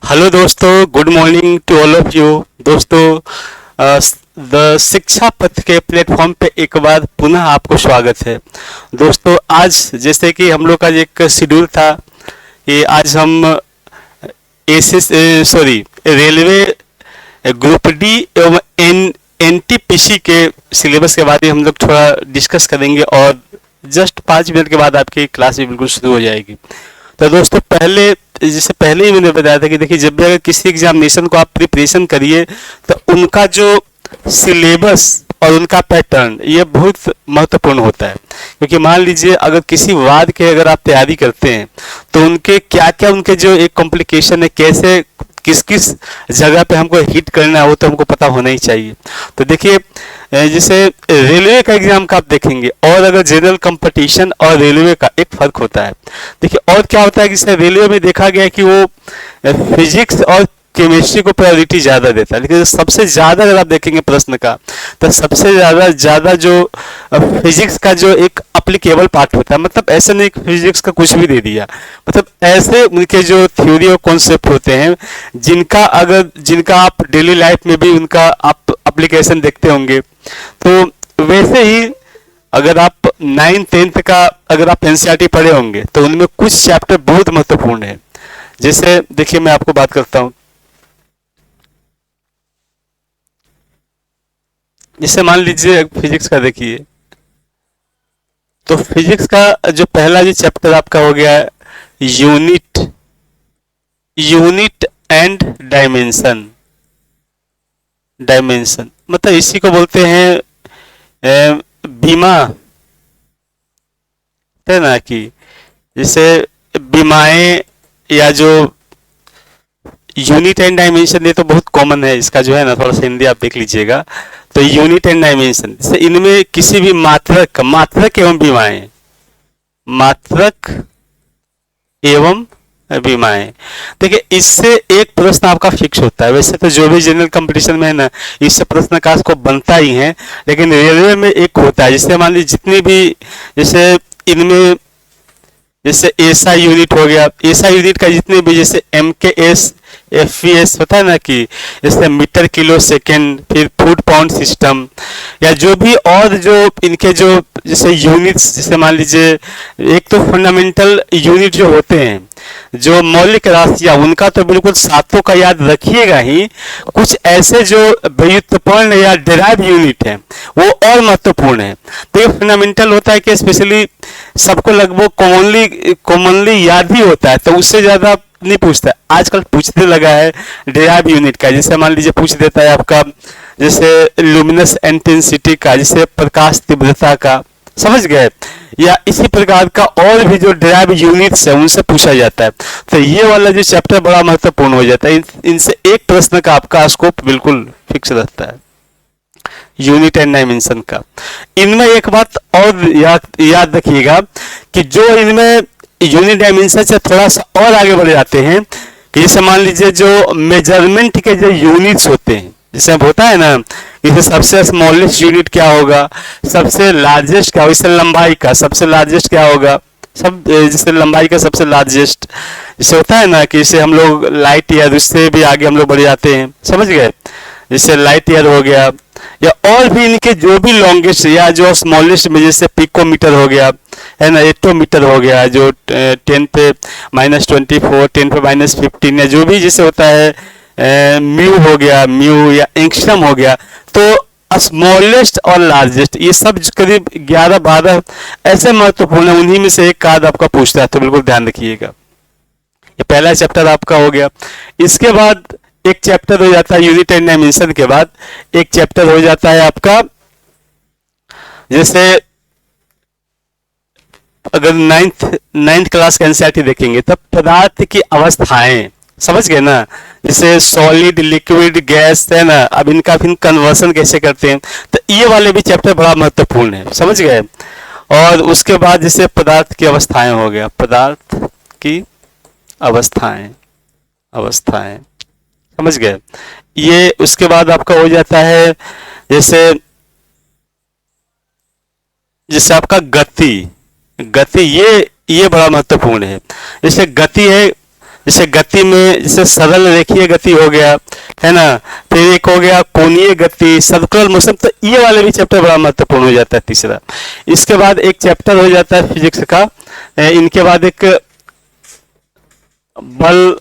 Hello दोस्तों, good morning to all of you. दोस्तों, the Shiksha Path के प्लेटफॉर्म पे एक बार पुनः आपको स्वागत है। दोस्तों, आज जैसे कि हम लोग का एक शेड्यूल था कि आज हम SS sorry railway group D एवं एनटीपीसी के सिलेबस के बारे में हम लोग थोड़ा डिस्कस करेंगे और जस्ट 5 मिनट के बाद आपकी क्लास भी बिल्कुल शुरू हो जाएगी। तो दोस्तों, जैसे पहले ही मैंने बताया था कि देखिए, जब भी अगर किसी एग्जामिनेशन को आप प्रिपरेशन करिए तो उनका जो सिलेबस और उनका पैटर्न ये बहुत महत्वपूर्ण होता है। क्योंकि मान लीजिए, अगर किसी वाद के अगर आप तैयारी करते हैं तो उनके क्या क्या उनके जो एक कॉम्प्लिकेशन है, कैसे किस किस जगह पे हमको हिट करना है, वो तो हमको पता होना ही चाहिए। तो देखिए, जैसे रेलवे का एग्जाम का आप देखेंगे और अगर जनरल कंपटीशन और रेलवे का एक फर्क होता है। देखिए, और क्या होता है कि जैसे रेलवे में देखा गया कि वो फिजिक्स और केमिस्ट्री को प्रायोरिटी ज़्यादा देता है, लेकिन सबसे ज़्यादा अगर आप देखेंगे प्रश्न का, तो सबसे ज़्यादा ज़्यादा जो फिजिक्स का जो एक अप्लीकेबल पार्ट होता है, मतलब ऐसे नहीं कि फिजिक्स का कुछ भी दे दिया, मतलब ऐसे उनके जो थ्योरी और कॉन्सेप्ट होते हैं जिनका आप डेली लाइफ में भी उनका आप अप्लीकेशन देखते होंगे। तो वैसे ही अगर आप 9th-10th का अगर आप एनसीईआरटी पढ़े होंगे तो उनमें कुछ चैप्टर बहुत महत्वपूर्ण है। जैसे देखिए, मैं आपको बात करता हूँ। जैसे मान लीजिए फिजिक्स का देखिए, तो फिजिक्स का जो पहला जो चैप्टर आपका हो गया है unit unit and dimension. Dimension मतलब इसी को बोलते हैं बीमा, है ना, कि जैसे बीमाएं या जो यूनिट एंड डायमेंशन, ये तो बहुत कॉमन है, इसका जो है ना थोड़ा सा हिंदी आप देख लीजिएगा। तो यूनिट एंड डायमेंशन, जैसे इनमें किसी भी मात्रक मात्रक एवं बीमाएं, मात्रक एवं बीमाएं। देखिए, इससे एक प्रश्न आपका फिक्स होता है। वैसे तो जो भी जनरल कंपटीशन में है ना, इससे प्रश्न का स्कोप बनता ही है, लेकिन रेलवे में एक होता है। जैसे मान लीजिए जितनी भी, जैसे इनमें जैसे एसआई यूनिट हो गया, एसआई यूनिट का जितने भी जैसे एमकेएस एफवीएस होता है ना, कि जैसे मीटर किलो सेकेंड, फिर फुट पाउंड सिस्टम, या जो भी और जो इनके जो जैसे यूनिट्स, जैसे मान लीजिए एक तो फंडामेंटल यूनिट जो होते हैं, जो मौलिक राशियां, उनका तो बिल्कुल सातों का याद रखिएगा ही। कुछ ऐसे जो व्युत्पन्न या डेराइव यूनिट है वो और महत्वपूर्ण है। तो ये फंडामेंटल होता है कि स्पेशली सबको लगभग कॉमनली याद ही होता है, तो उससे ज्यादा नहीं पूछता है। आजकल पूछने लगा है डेराइव यूनिट का। जैसे मान लीजिए पूछ देता है आपका जैसे लुमिनस इंटेंसिटी का, जैसे प्रकाश तीव्रता का, समझ गए, या इसी प्रकार का और भी जो डेराइव यूनिट्स है उनसे पूछा जाता है। तो ये वाला जो चैप्टर बड़ा महत्वपूर्ण हो जाता है। इनसे एक प्रश्न का आपका स्कोप बिल्कुल फिक्स रहता है, यूनिट एंड डायमेंशन का। इनमें एक बात और याद रखिएगा कि जो इनमें यूनिट डायमेंशन से थोड़ा सा और आगे बढ़ जाते हैं, कि जैसे मान लीजिए जो मेजरमेंट के जो यूनिट्स होते हैं, जैसे अब होता है ना, जैसे सबसे स्मॉलेस्ट यूनिट क्या होगा, सबसे लार्जेस्ट क्या होगा, जैसे लंबाई का सबसे लार्जेस्ट क्या होगा, सब जैसे लंबाई का सबसे लार्जेस्ट जैसे होता है ना, कि जैसे हम लोग लाइट ईयर, उससे भी आगे हम लोग बढ़ जाते हैं, समझ गए, जैसे लाइट ईयर हो गया, या और भी इनके जो भी लॉन्गेस्ट या जो स्मॉलेस्ट में, जैसे पिकोमीटर हो गया, है ना, एटोमीटर हो गया, जो 10 पे -24, 10 पे -15, या जो भी जैसे होता है म्यू हो गया, म्यू या एंगस्ट्रम हो गया। तो स्मॉलेस्ट और लार्जेस्ट ये सब करीब 11-12 ऐसे महत्वपूर्ण है, उन्हीं में से एक कार्ड आपका पूछता है, तो बिल्कुल ध्यान रखिएगा। ये पहला चैप्टर आपका हो गया। इसके बाद एक चैप्टर हो जाता है यूनिट एंड डायमेंशन के बाद एक चैप्टर हो जाता है आपका, जैसे अगर नाइन्थ क्लास का एनसीईआरटी देखेंगे तब पदार्थ की अवस्थाएं, समझ गए ना, जैसे सॉलिड, लिक्विड, गैस, है ना, अब इनका फिर कन्वर्सन कैसे करते हैं, तो ये वाले भी चैप्टर बड़ा महत्वपूर्ण है, समझ गए। और उसके बाद जैसे पदार्थ की अवस्थाएं हो गया, पदार्थ की अवस्थाएं अवस्थाएं समझ गए। ये उसके बाद आपका हो जाता है जैसे जैसे आपका गति, गति ये बड़ा महत्वपूर्ण है। जैसे गति है, जैसे गति में जैसे सरल रेखीय गति हो गया, है ना, फिर एक हो गया कोणीय गति, सर्कुलर मोशन, तो ये वाले भी चैप्टर बड़ा महत्वपूर्ण हो जाता है तीसरा। इसके बाद एक चैप्टर हो जाता है फिजिक्स का, इनके बाद एक बल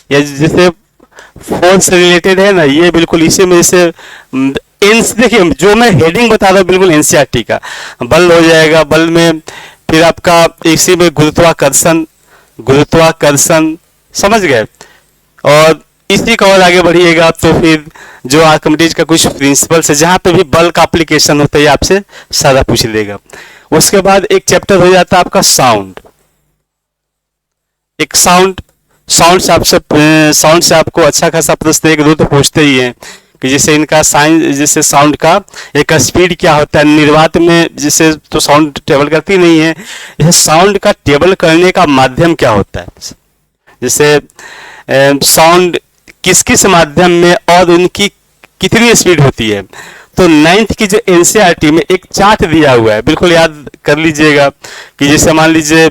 या जैसे फोर्स से रिलेटेड है ना, ये बिल्कुल इसी में जैसे देखिए जो मैं हेडिंग बता रहा हूँ बिल्कुल एनसीईआरटी का बल हो जाएगा। बल में फिर आपका इसी में गुरुत्वाकर्षण, गुरुत्वाकर्षण समझ गए, और इसी का और आगे बढ़िएगा तो फिर जो आर्किमिडीज का कुछ प्रिंसिपल्स है जहाँ पे भी बल का एप्लीकेशन होता है आपसे सारा पूछ लेगा। उसके बाद एक चैप्टर हो जाता है आपका साउंड। एक साउंड से आपको अच्छा खासा प्रश्न एक दो तो पूछते ही हैं कि जैसे इनका साइंस, जैसे साउंड का एक स्पीड क्या होता है, निर्वात में जैसे तो साउंड ट्रेवल करती नहीं है, जैसे साउंड का ट्रेवल करने का माध्यम क्या होता है, जैसे साउंड किस किस माध्यम में और उनकी कितनी स्पीड होती है। तो 9th की जो एनसीईआरटी में एक चार्ट दिया हुआ है, बिल्कुल याद कर लीजिएगा कि जैसे मान लीजिए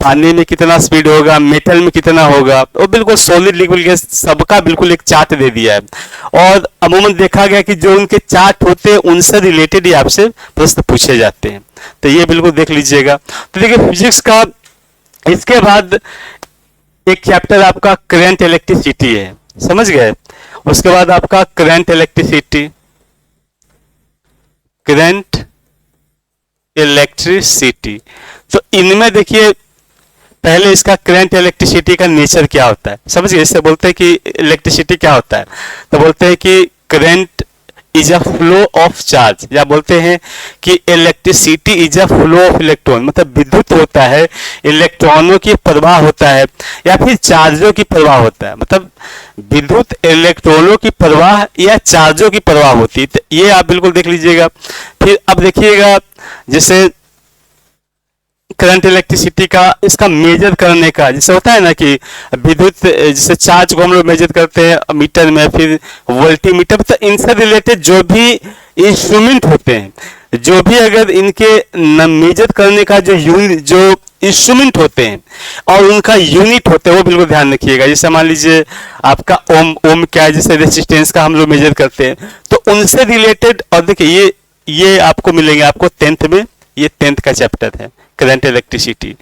पानी में कितना स्पीड होगा, मेटल में कितना होगा, वो बिल्कुल सॉलिड लिक्विड गैस सबका बिल्कुल एक चार्ट दे दिया है। और अमूमन देखा गया कि जो उनके चार्ट होते हैं उनसे रिलेटेड ही आपसे प्रश्न पूछे जाते हैं, तो ये बिल्कुल देख लीजिएगा। तो देखिए फिजिक्स का इसके बाद एक चैप्टर आपका करंट इलेक्ट्रिसिटी है, समझ गए। उसके बाद आपका करंट इलेक्ट्रिसिटी, करंट इलेक्ट्रिसिटी, तो इनमें देखिए पहले इसका करंट इलेक्ट्रिसिटी का नेचर क्या होता है, समझिए। इससे बोलते हैं कि इलेक्ट्रिसिटी क्या होता है, तो बोलते हैं कि current is a flow of charge, या बोलते हैं कि electricity is a flow of electron, मतलब विद्युत होता है, इलेक्ट्रॉनों की प्रवाह होता है, या फिर चार्जों की प्रवाह होता है, मतलब विद्युत इलेक्ट्रॉनों की प्रवाह या चार्जों की प्रवाह होती है। तो ये आप बिल्कुल देख लीजिएगा। फिर अब देखिएगा जैसे करंट इलेक्ट्रिसिटी का इसका मेजर करने का, जैसे होता है ना कि विद्युत जैसे चार्ज को हम लोग मेजर करते हैं मीटर में, फिर वोल्टीमीटर, तो इनसे रिलेटेड जो भी इंस्ट्रूमेंट होते हैं, जो भी अगर इनके मेजर करने का जो इंस्ट्रूमेंट होते हैं और उनका यूनिट होते हैं वो बिल्कुल ध्यान रखिएगा। जैसे मान लीजिए आपका ओम क्या है, जैसे रेजिस्टेंस का हम लोग मेजर करते हैं, तो उनसे रिलेटेड, और देखिए ये आपको मिलेंगे आपको 10th में, ये 10th का चैप्टर है करंट इलेक्ट्रिसिटी।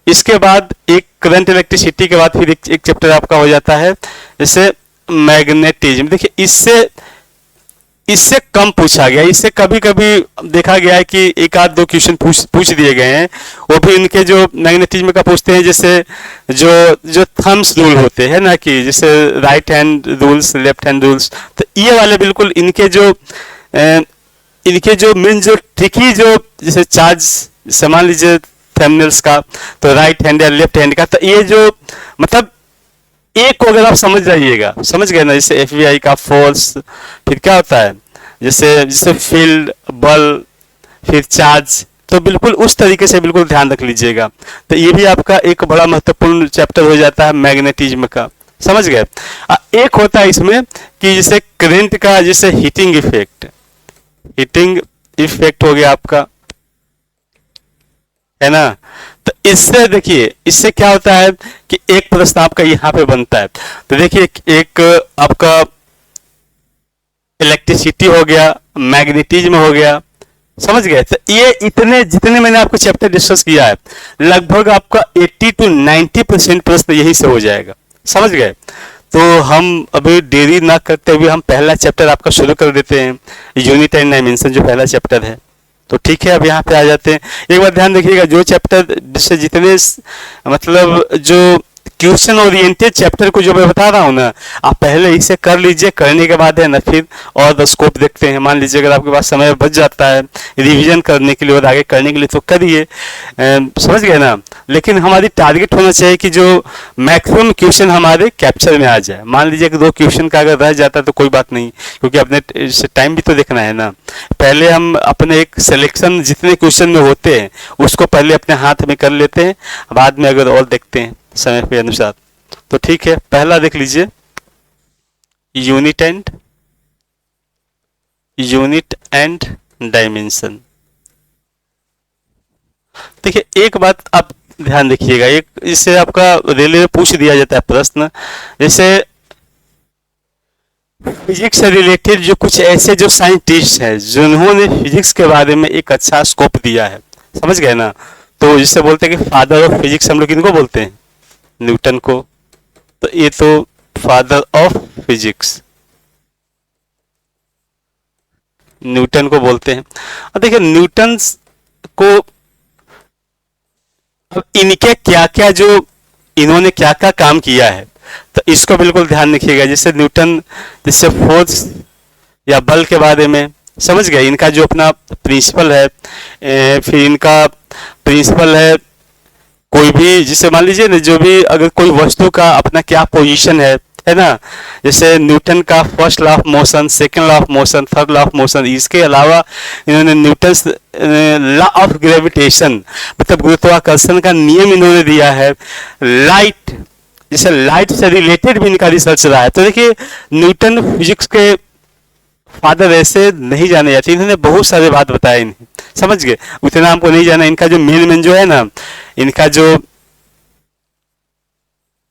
इसके बाद एक करंट इलेक्ट्रिसिटी के बाद फिर एक चैप्टर आपका हो जाता है जैसे मैग्नेटिज्म। देखिए इससे कम पूछा गया, इससे कभी कभी देखा गया है कि एक आध दो क्वेश्चन पूछ दिए गए हैं, वो भी इनके जो मैग्नेटिज्म का पूछते हैं, जैसे जो थम्स रूल होते हैं ना, कि जैसे right hand rules, left hand rules, तो ये वाले बिल्कुल इनके जो मेन जो ट्रिकी जो जैसे चार्ज, जैसे मान लीजिए थंबनेल्स का, तो राइट हैंड या लेफ्ट हैंड का, तो ये जो मतलब एक को अगर आप समझ जाइएगा, समझ गए ना, जैसे एफबीआई का फोर्स, फिर क्या होता है जैसे फील्ड, बल, फिर चार्ज, तो बिल्कुल उस तरीके से बिल्कुल ध्यान रख लीजिएगा। तो ये भी आपका एक बड़ा महत्वपूर्ण चैप्टर हो जाता है मैग्नेटिज्म का, समझ गए। एक होता है इसमें कि जैसे करंट का जैसे हीटिंग इफेक्ट हो गया आपका, है ना। तो इससे देखिए इससे क्या होता है कि एक प्रश्न आपका यहाँ पे बनता है। तो देखिए एक आपका इलेक्ट्रिसिटी हो गया, मैग्नेटिज्म हो गया, समझ गए। तो ये इतने जितने मैंने आपको चैप्टर डिस्कस किया है, लगभग आपका 80 to 90% प्रश्न यही से हो जाएगा, समझ गए। तो हम अभी देरी ना करते हुए हम पहला चैप्टर आपका शुरू कर देते हैं, यूनिट एंड डायमेंशन जो पहला चैप्टर है। तो ठीक है, अब यहाँ पे आ जाते हैं। एक बार ध्यान रखिएगा, जो चैप्टर जिससे जितने मतलब जो क्वेश्चन ओरिएंटेड चैप्टर को जो मैं बता रहा हूँ ना, आप पहले इसे कर लीजिए, करने के बाद है ना फिर और द स्कोप देखते हैं। मान लीजिए अगर आपके पास समय बच जाता है रिवीजन करने के लिए और आगे करने के लिए तो करिए, समझ गए ना। लेकिन हमारी टारगेट होना चाहिए कि जो मैक्सिमम क्वेश्चन हमारे कैप्चर में आ जाए। मान लीजिए कि 2 क्वेश्चन का अगर रह जाता है तो कोई बात नहीं, क्योंकि अपने टाइम भी तो देखना है ना। पहले हम अपने एक सिलेक्शन जितने क्वेश्चन में होते हैं उसको पहले अपने हाथ में कर लेते हैं, बाद में अगर और देखते हैं समय के अनुसार। तो ठीक है, पहला देख लीजिए यूनिट एंड डायमेंशन। देखिए एक बात आप ध्यान रखिएगा, एक इससे आपका रेलवे में पूछ दिया जाता है प्रश्न, जैसे फिजिक्स से रिलेटेड जो कुछ ऐसे जो साइंटिस्ट हैं जिन्होंने फिजिक्स के बारे में एक अच्छा स्कोप दिया है, समझ गए ना। तो जिससे बोलते हैं कि फादर ऑफ फिजिक्स हम लोग इनको बोलते हैं, न्यूटन को। तो ये तो फादर ऑफ फिजिक्स न्यूटन को बोलते हैं। और देखिए न्यूटन को अब इनके क्या क्या जो इन्होंने क्या क्या काम किया है, तो इसको बिल्कुल ध्यान रखिएगा। जैसे न्यूटन जैसे फोर्स या बल के बारे में समझ गए, इनका जो अपना प्रिंसिपल है, फिर इनका प्रिंसिपल है कोई भी, जिसे मान लीजिए ना, जो भी अगर कोई वस्तु का अपना क्या पोजीशन है ना, जैसे न्यूटन का first law of motion, second law of motion, third law of motion. इसके अलावा इन्होंने न्यूटन लॉ ऑफ ग्रेविटेशन मतलब गुरुत्वाकर्षण का नियम इन्होंने दिया है। लाइट, जैसे लाइट से रिलेटेड भी इनका रिसर्च रहा है। तो देखिए न्यूटन फिजिक्स के फादर ऐसे नहीं जाने जाते, इन्होंने बहुत सारे बात बताए इन्हें, समझ गए, उतना हमको नहीं जाना। इनका जो मेन जो है ना, इनका जो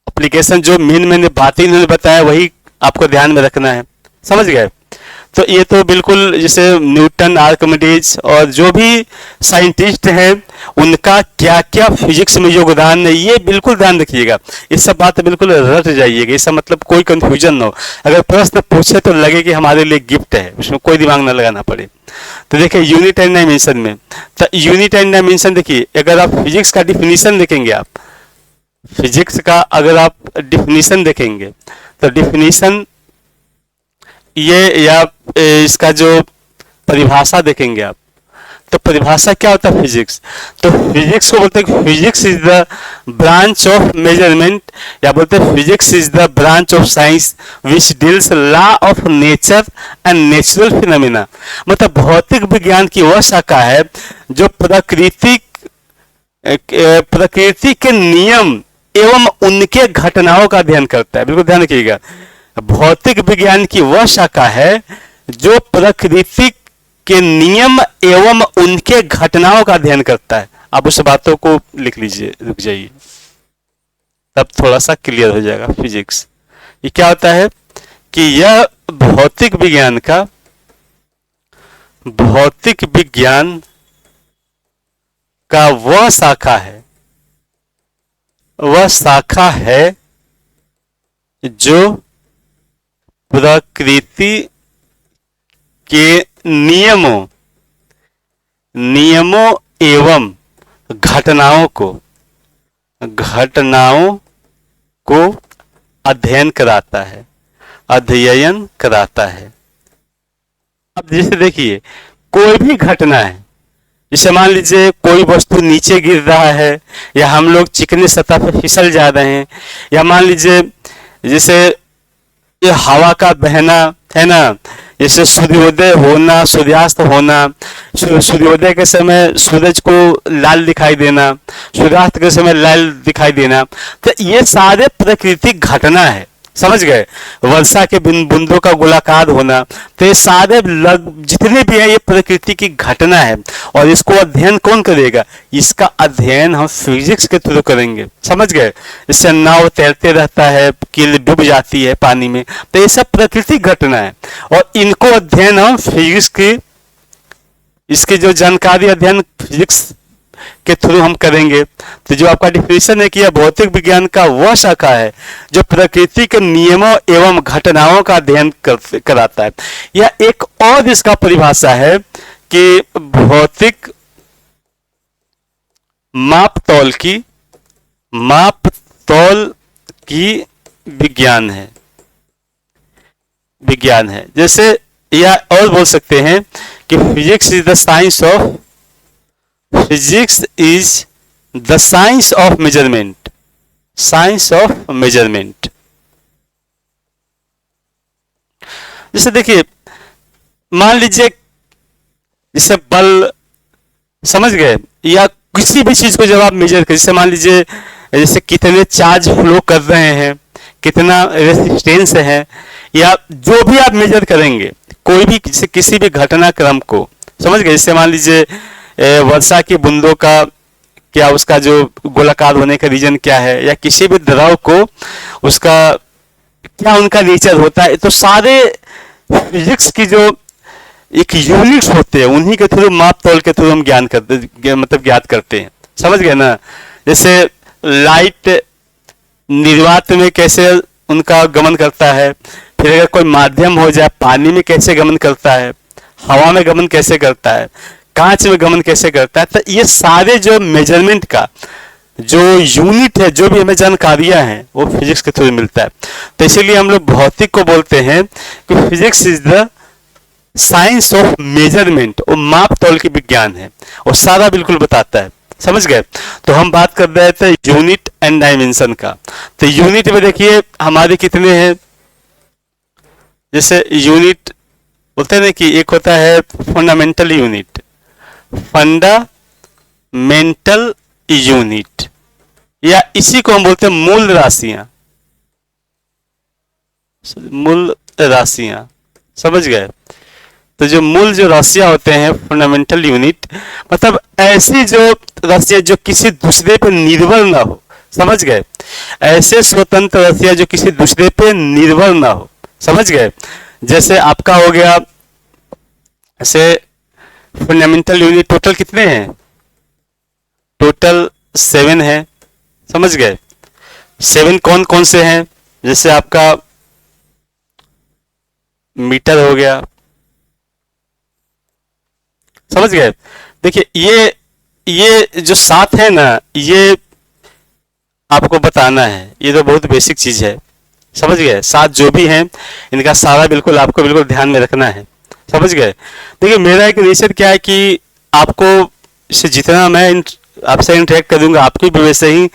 एप्लीकेशन, जो मेन बातें इन्होंने बताया वही आपको ध्यान में रखना है, समझ गए। तो ये तो बिल्कुल जैसे न्यूटन, आर्किमिडीज और जो भी साइंटिस्ट हैं उनका क्या क्या फिजिक्स में योगदान है, ये बिल्कुल ध्यान रखिएगा। इस सब बात बिल्कुल रट जाइएगा, इसका मतलब कोई कंफ्यूजन ना हो। अगर प्रश्न पूछे तो लगे कि हमारे लिए गिफ्ट है, उसमें कोई दिमाग ना लगाना पड़े। तो देखिए यूनिट एंड डायमेंशन में, तो यूनिट एंड डायमेंशन देखिए, अगर आप फिजिक्स का डिफिनीशन देखेंगे, आप फिजिक्स का अगर आप डिफिनीशन देखेंगे तो डिफिनीशन ये, या इसका जो परिभाषा देखेंगे आप, तो परिभाषा क्या होता है फिजिक्स, तो फिजिक्स को बोलते हैं physics is the branch of measurement, या बोलते हैं physics is the branch of science which deals law of nature and natural phenomena. मतलब भौतिक विज्ञान की वह शाखा है जो प्रकृति के नियम एवं उनके घटनाओं का अध्ययन करता है। बिल्कुल ध्यान रखिएगा, भौतिक विज्ञान की वह शाखा है जो प्रकृति के नियम एवं उनके घटनाओं का अध्ययन करता है। आप उस बातों को लिख लीजिए, रुक जाइए, तब थोड़ा सा क्लियर हो जाएगा फिजिक्स। ये क्या होता है कि यह भौतिक विज्ञान का वह शाखा है जो प्रकृति के नियमों एवं घटनाओं को अध्ययन कराता है। अब जैसे देखिए कोई भी घटना है, जैसे मान लीजिए कोई वस्तु नीचे गिर रहा है, या हम लोग चिकनी सतह पर फिसल जा रहे हैं, या मान लीजिए जैसे ये हवा का बहना है ना, जैसे सूर्योदय होना, सूर्यास्त होना, सूर्योदय के समय सूरज को लाल दिखाई देना, सूर्यास्त के समय लाल दिखाई देना, तो ये सारे प्राकृतिक घटना है, समझ गए। वर्षा के बूंदों का गोलाकार होना, तो ये सारे जितने भी है ये प्रकृति की घटना है। और इसको अध्ययन कौन करेगा, इसका अध्ययन हम फिजिक्स के थ्रू करेंगे, समझ गए। इससे नाव तैरते रहता है, कील डूब जाती है पानी में, तो ये सब प्राकृतिक घटना है और इनको अध्ययन हम फिजिक्स की, इसकी जो जानकारी अध्ययन फिजिक्स के थ्रू हम करेंगे। तो जो आपका डिफिनेशन है कि यह भौतिक विज्ञान का वह शाखा है जो प्रकृति के नियमों एवं घटनाओं का अध्ययन कराता है। या एक और इसका परिभाषा है कि भौतिक मापतौल की विज्ञान है। जैसे या और बोल सकते हैं कि physics is the science of measurement. जैसे देखिए मान लीजिए जैसे बल, समझ गए, या किसी भी चीज को जब आप मेजर करें, जैसे मान लीजिए जैसे कितने चार्ज फ्लो कर रहे हैं, कितना रेजिस्टेंस है, या जो भी आप मेजर करेंगे कोई भी किसी भी घटनाक्रम को, समझ गए। जैसे मान लीजिए वर्षा की बूंदों का क्या उसका जो गोलाकार होने का रीजन क्या है, या किसी भी द्रव को उसका क्या उनका नेचर होता है, तो सारे फिजिक्स की जो एक यूनिट्स होते हैं उन्हीं के थ्रू, माप तौल के थ्रू हम ज्ञान करते, मतलब ज्ञात करते हैं। समझ गए ना? जैसे लाइट निर्वात में कैसे उनका गमन करता है, फिर अगर कोई माध्यम हो जाए पानी में कैसे गमन करता है, हवा में गमन कैसे करता है, कांच में गमन कैसे करता है, तो ये सारे जो मेजरमेंट का जो यूनिट है, जो भी हमें जानकारियां हैं, वो फिजिक्स के थ्रू मिलता है। तो इसीलिए हम लोग भौतिक को बोलते हैं कि physics is the science of measurement, और माप तौल की विज्ञान है, और सारा बिल्कुल बताता है। समझ गए? तो हम बात कर रहे थे यूनिट एंड डायमेंशन का। तो यूनिट में देखिए हमारे कितने हैं, जैसे यूनिट बोलते हैं ना कि एक होता है फंडामेंटल यूनिट, फंडामेंटल यूनिट, या इसी को हम बोलते हैं मूल राशियां, मूल राशियां। समझ गए? तो जो मूल जो राशियां होते हैं फंडामेंटल यूनिट, मतलब ऐसी जो राशियां जो किसी दूसरे पे निर्भर ना हो। समझ गए? ऐसे स्वतंत्र राशियां जो किसी दूसरे पे निर्भर ना हो। समझ गए? जैसे आपका हो गया, ऐसे फंडामेंटल यूनिट टोटल कितने हैं? टोटल 7 है। समझ गए? 7 कौन कौन से हैं? जैसे आपका मीटर हो गया। समझ गए? देखिए ये जो 7 है ना, ये आपको बताना है, ये तो बहुत बेसिक चीज है। समझ गए? 7 जो भी हैं इनका सारा बिल्कुल आपको बिल्कुल ध्यान में रखना है। समझ गए? देखिए मेरा एक नेचर क्या है कि आपको इससे जितना मैं आपसे इंटरेक्ट करूंगा, आपको भी वैसे ही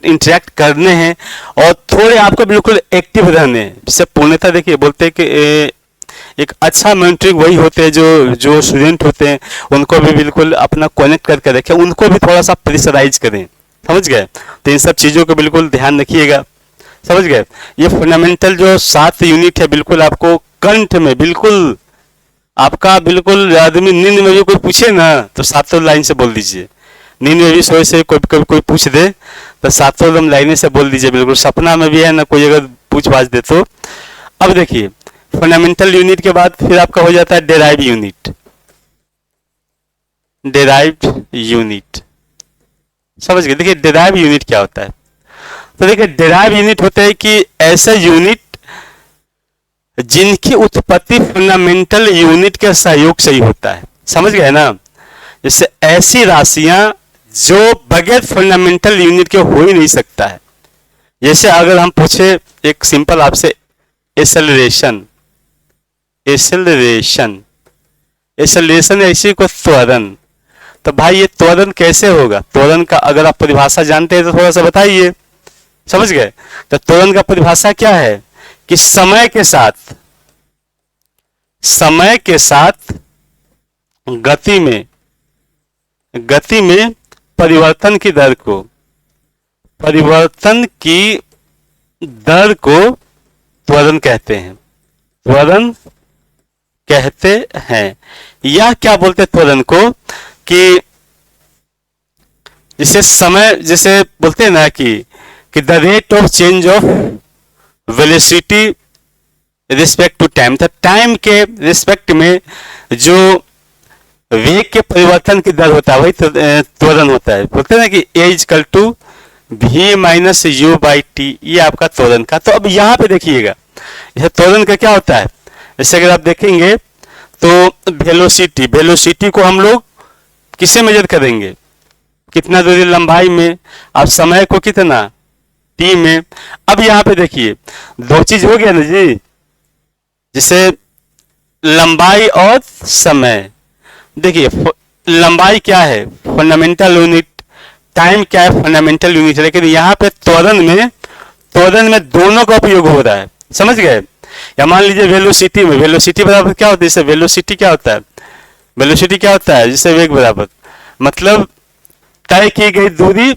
इंटरेक्ट करने हैं, और थोड़े आपको बिल्कुल एक्टिव रहने हैं। जैसे पूर्णतः देखिए बोलते हैं कि एक अच्छा मेंटरिंग वही होते हैं जो स्टूडेंट होते हैं, उनको भी बिल्कुल अपना कनेक्ट करके रखें, उनको भी थोड़ा सा प्रेशराइज करें। समझ गए? तो इन सब चीज़ों को बिल्कुल ध्यान रखिएगा। समझ गए? ये फंडामेंटल जो 7 यूनिट है, बिल्कुल आपको कंठ में, बिल्कुल आपका बिल्कुल आदमी नींद में भी कोई पूछे ना तो 7 लाइन से बोल दीजिए। नींद में भी सोए से कोई पूछ दे तो 7 लाइनें से बोल दीजिए। बिल्कुल सपना में भी है ना कोई अगर पूछ पाछ दे तो। अब देखिए फंडामेंटल यूनिट के बाद फिर आपका हो जाता है डेराइव यूनिट। डेराइव्ड यूनिट, समझ गए? देखिए डेराइव यूनिट क्या होता है? तो देखिए डेराइव यूनिट होता है कि ऐसा यूनिट जिनकी उत्पत्ति फंडामेंटल यूनिट के सहयोग से ही होता है। समझ गए ना? जैसे ऐसी राशियां जो बगैर फंडामेंटल यूनिट के हो ही नहीं सकता है। जैसे अगर हम पूछे एक सिंपल आपसे, एसेलरेशन, एसेलरेशन, एसेलरेशन ऐसी को त्वरण, तो भाई ये त्वरण कैसे होगा? त्वरण का अगर आप परिभाषा जानते हैं तो थोड़ा सा बताइए। समझ गए? तो त्वरण का परिभाषा क्या है कि समय के साथ गति में परिवर्तन की दर को त्वरण कहते हैं। त्वरण कहते हैं, या क्या बोलते हैं त्वरण को कि जैसे बोलते हैं ना कि the rate of change of velocity respect to time, तो टाइम के रिस्पेक्ट में जो वेग के परिवर्तन की दर होता है वही त्वरण होता है। बोलते हैं ना कि a equal to v minus u by t, ये आपका त्वरण का। तो अब यहाँ पे देखिएगा यह त्वरण का क्या होता है। जैसे अगर आप देखेंगे तो वेलोसिटी को हम लोग किससे मेजर करेंगे? कितना दूरी लंबाई में, अब समय को कितना टी में। अब यहाँ पे देखिए 2 चीज हो गया ना जी, जिसे लंबाई और समय। देखिए लंबाई क्या है? Fundamental unit. टाइम क्या है? Fundamental unit. लेकिन यहाँ पे त्वरण में दोनों का उपयोग हो रहा है। समझ गए? या मान लीजिए वेलोसिटी बराबर क्या होता है? जैसे वेलोसिटी क्या होता है? जैसे वेग बराबर, मतलब तय की गई दूरी,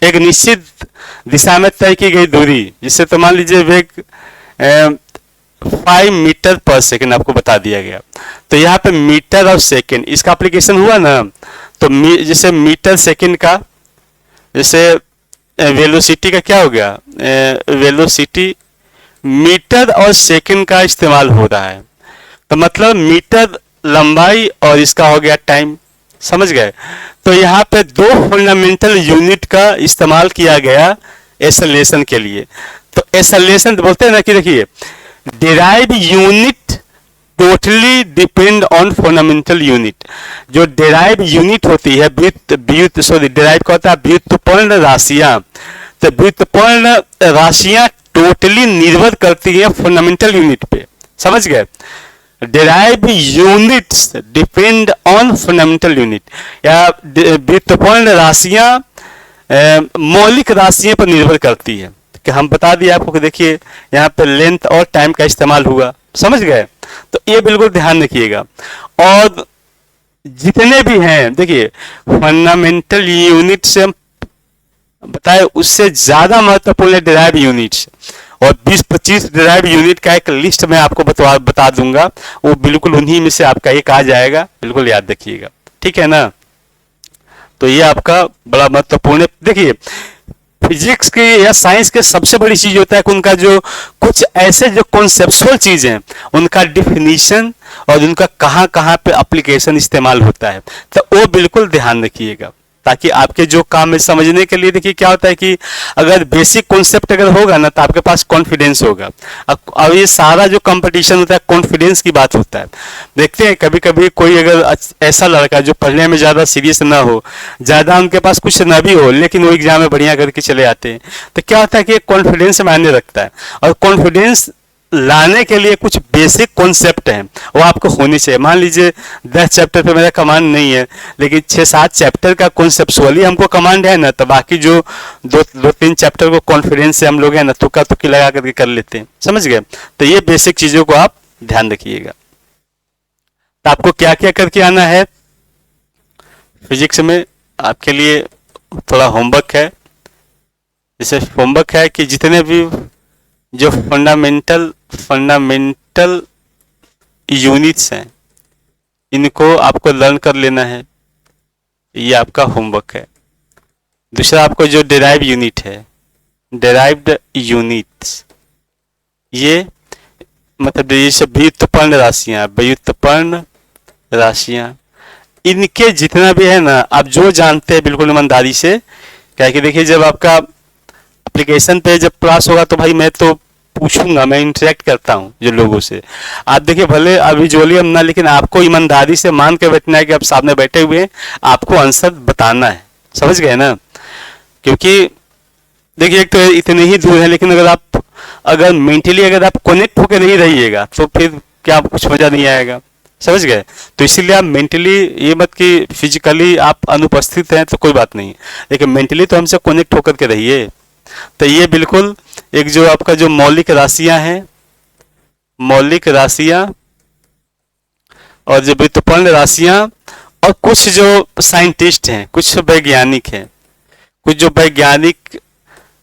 एक निश्चित दिशा में तय की गई दूरी। जिससे तो मान लीजिए वेग 5 मीटर पर सेकेंड आपको बता दिया गया, तो यहाँ पे मीटर और सेकेंड इसका एप्लीकेशन हुआ ना। तो जैसे मीटर सेकेंड का जैसे वेलोसिटी का क्या हो गया, वेलोसिटी मीटर और सेकंड का इस्तेमाल हो रहा है, तो मतलब मीटर लंबाई और इसका हो गया टाइम, समझ गए। तो यहाँ पे दो फंडामेंटल यूनिट का इस्तेमाल किया गया एसलेशन के लिए। तो एसलेशन बोलते हैं ना कि देखिए derive unit totally depend on fundamental unit. जो डिराइव यूनिट होती है डिराइव का होता है व्युत्पन्न राशियां। तो व्युत्पन्न राशियां टोटली निर्भर करती है फंडामेंटल यूनिट पे, समझ गए। Derive units depend on fundamental unit, या व्युत्पन्न राशियां मौलिक राशियों पर निर्भर करती है। कि हम बता दिए आपको कि देखिए यहाँ पे लेंथ और टाइम का इस्तेमाल हुआ, समझ गए। तो ये बिल्कुल ध्यान रखिएगा। और जितने भी हैं देखिए फंडामेंटल यूनिट से हम बताए उससे ज्यादा महत्वपूर्ण है डिराइव यूनिट्स, और 20-25 डिराइव यूनिट का एक लिस्ट मैं आपको बता दूंगा, वो बिल्कुल उन्हीं में से आपका एक आ जाएगा, बिल्कुल याद रखिएगा, ठीक है ना। तो ये आपका बड़ा महत्वपूर्ण है। देखिए फिजिक्स के या साइंस के सबसे बड़ी चीज होता है कि उनका जो कुछ ऐसे जो कॉन्सेप्चुअल चीज हैं उनका डिफिनीशन और उनका कहाँ कहाँ पे एप्लीकेशन इस्तेमाल होता है, तो वो बिल्कुल ध्यान रखिएगा, ताकि आपके जो काम में समझने के लिए देखिए क्या होता है कि अगर बेसिक कॉन्सेप्ट अगर होगा ना तो आपके पास कॉन्फिडेंस होगा। अब ये सारा जो कंपटीशन होता है कॉन्फिडेंस की बात होता है। देखते हैं कभी कभी कोई अगर ऐसा लड़का जो पढ़ने में ज़्यादा सीरियस ना हो, ज़्यादा उनके पास कुछ ना भी हो, लेकिन वो एग्जाम में बढ़िया करके चले आते हैं, तो क्या होता है कि कॉन्फिडेंस मायने रखता है। और कॉन्फिडेंस लाने के लिए कुछ बेसिक कॉन्सेप्ट हैं वो आपको होनी चाहिए। मान लीजिए 10 चैप्टर पे मेरा कमांड नहीं है, लेकिन 6-7 चैप्टर का कॉन्सेप्चुअली हमको कमांड है ना, तो बाकी जो 2-3 चैप्टर को कॉन्फिडेंस से हम लोग हैं ना तुक्का तुक्की लगा करके कर लेते हैं, समझ गए। तो ये बेसिक चीजों को आप ध्यान रखिएगा। तो आपको क्या क्या करके आना है फिजिक्स में, आपके लिए थोड़ा होमवर्क है। जैसे होमवर्क है कि जितने भी जो फंडामेंटल यूनिट्स हैं इनको आपको लर्न कर लेना है, ये आपका होमवर्क है। दूसरा आपको जो डिराइव यूनिट है, डिराइव्ड यूनिट्स, ये मतलब जैसे व्युत्पन्न राशियां इनके जितना भी है ना आप जो जानते हैं बिल्कुल ईमानदारी से, क्या कि देखिए जब आपका एप्लीकेशन पे जब क्लास होगा तो भाई मैं तो पूछूंगा, मैं इंटरेक्ट करता हूँ जो लोगों से। आप देखिए भले अभी जोली हम ना, लेकिन आपको ईमानदारी से मान के बैठना है कि आप सामने बैठे हुए हैं, आपको आंसर बताना है, समझ गए ना। क्योंकि देखिए एक तो इतने ही दूर है, लेकिन अगर मेंटली अगर आप कनेक्ट होकर नहीं रहिएगा तो फिर क्या कुछ मजा नहीं आएगा, समझ गए। तो इसीलिए आप मेंटली ये मत कि फिजिकली आप अनुपस्थित हैं तो कोई बात नहीं, लेकिन मेंटली तो हमसे कनेक्ट होकर के रहिए। तो ये बिल्कुल एक जो आपका जो मौलिक राशियां हैं, मौलिक राशियां और जो व्युत्पन्न राशियां, और कुछ जो साइंटिस्ट हैं, कुछ वैज्ञानिक हैं, कुछ जो वैज्ञानिक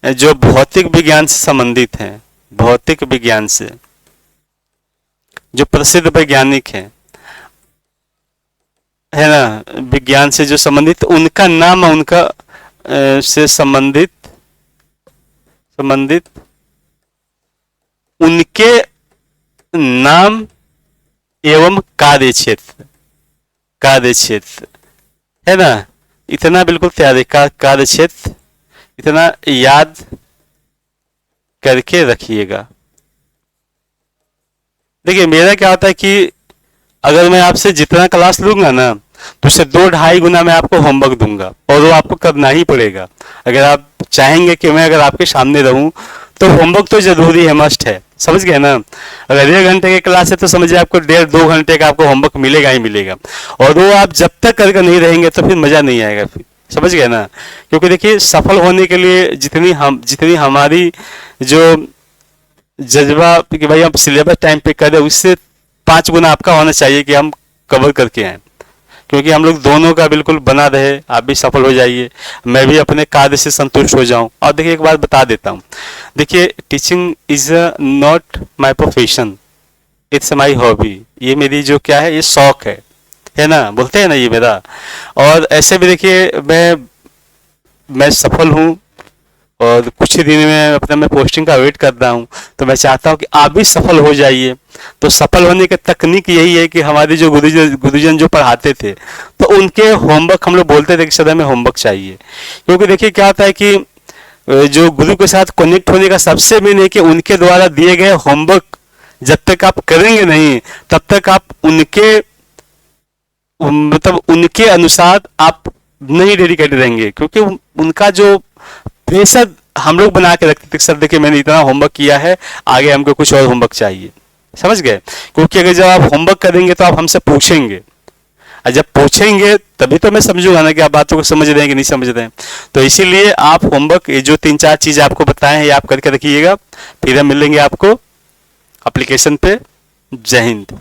जो भौतिक विज्ञान से संबंधित हैं, भौतिक विज्ञान से जो प्रसिद्ध वैज्ञानिक हैं है ना, विज्ञान से जो संबंधित, उनका नाम उनका से संबंधित उनके नाम एवं कार्य क्षेत्र है ना, इतना बिल्कुल तैयार है। कार्य क्षेत्र इतना याद करके रखिएगा। देखिए मेरा क्या होता है कि अगर मैं आपसे जितना क्लास लूंगा ना तो उससे 2-2.5 गुना मैं आपको होमवर्क दूंगा, और वो आपको करना ही पड़ेगा। अगर आप चाहेंगे कि मैं अगर आपके सामने रहूं तो होमवर्क तो जरूरी है, मस्ट है, समझ गए ना। अगर 1.5 घंटे की क्लास है तो समझिए आपको 1.5-2 घंटे का आपको होमवर्क मिलेगा ही मिलेगा, और वो आप जब तक करके नहीं रहेंगे तो फिर मजा नहीं आएगा फिर, समझ गए ना। क्योंकि देखिए सफल होने के लिए जितनी हमारी जो जज्बा कि भाई हम सिलेबस टाइम पे करें, उससे 5 गुना आपका होना चाहिए कि हम कवर करके आए। क्योंकि हम लोग दोनों का बिल्कुल बना रहे, आप भी सफल हो जाइए, मैं भी अपने कार्य से संतुष्ट हो जाऊं। और देखिए एक बात बता देता हूं, देखिए teaching is not my profession, it's my hobby. ये मेरी जो क्या है, ये शौक है ना, बोलते हैं ना ये मेरा। और ऐसे भी देखिए मैं मैं सफल हूँ और कुछ ही दिन में अपना मैं पोस्टिंग का वेट कर रहा हूँ, तो मैं चाहता हूँ कि आप भी सफल हो जाइए। तो सफल होने की तकनीक यही है कि हमारे जो गुरुजन जो पढ़ाते थे, तो उनके होमवर्क हम लोग बोलते थे कि सदा में होमवर्क चाहिए। क्योंकि देखिए क्या होता है कि जो गुरु के साथ कनेक्ट होने का सबसे मेन है कि उनके द्वारा दिए गए होमवर्क जब तक आप करेंगे नहीं, तब तक आप उनके मतलब उनके अनुसार आप नहीं डेडिकेटेड रहेंगे। क्योंकि उनका जो प्रेशर हम लोग बना के रखते थे, सर देखिए मैंने इतना होमवर्क किया है, आगे हमको कुछ और होमवर्क चाहिए, समझ गए। क्योंकि अगर जब आप होमवर्क करेंगे तो आप हमसे पूछेंगे, और जब पूछेंगे तभी तो मैं समझूंगा ना कि आप बातों को समझ रहे हैं कि नहीं समझ रहे हैं। तो इसीलिए आप होमवर्क, ये जो 3-4 चीज़ आपको बताए हैं, ये आप करके रखिएगा। फिर हम मिलेंगे आपको एप्लीकेशन पे। जय हिंद।